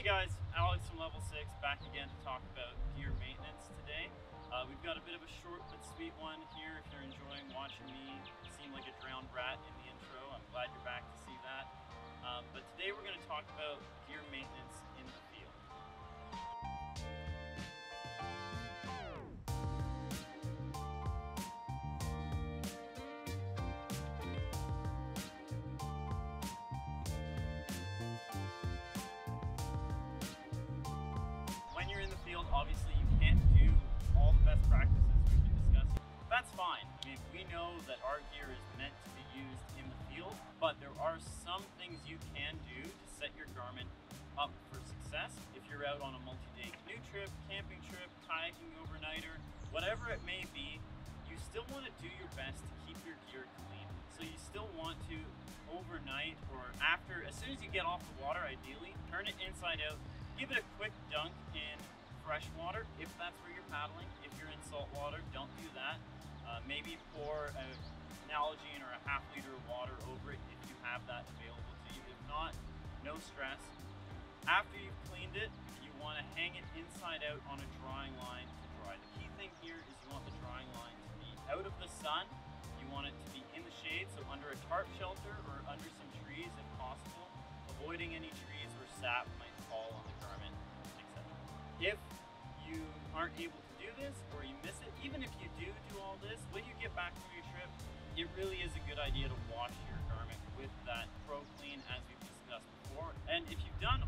Hey guys, Alex from Level 6 back again to talk about gear maintenance today. We've got a bit of a short but sweet one here if you're enjoying watching me seem like a drowned rat in the intro. I'm glad you're back to see that. But today we're going to talk about gear maintenance in the field. When you're in the field, obviously you can't do all the best practices we've been discussing. That's fine. I mean, we know that our gear is meant to be used in the field, but there are some things you can do to set your garment up for success. If you're out on a multi-day canoe trip, camping trip, kayaking overnighter, whatever it may be, you still want to do your best to keep your gear clean. So you still want to overnight or after, as soon as you get off the water, ideally, turn it inside out. Give it a quick dunk in fresh water if that's where you're paddling. If you're in salt water, don't do that. Maybe pour an Nalgene or a ½ liter of water over it if you have that available to you. If not, no stress. After you've cleaned it, you want to hang it inside out on a drying line to dry. The key thing here is you want the drying line to be out of the sun. You want it to be in the shade, so under a tarp shelter or under some trees if possible, avoiding any trees where sap might fall on the garment, etc. If you aren't able to do this or you miss it, even if you do all this, when you get back from your trip, it really is a good idea to wash your garment with that Pro Clean as we've discussed before. And if you've done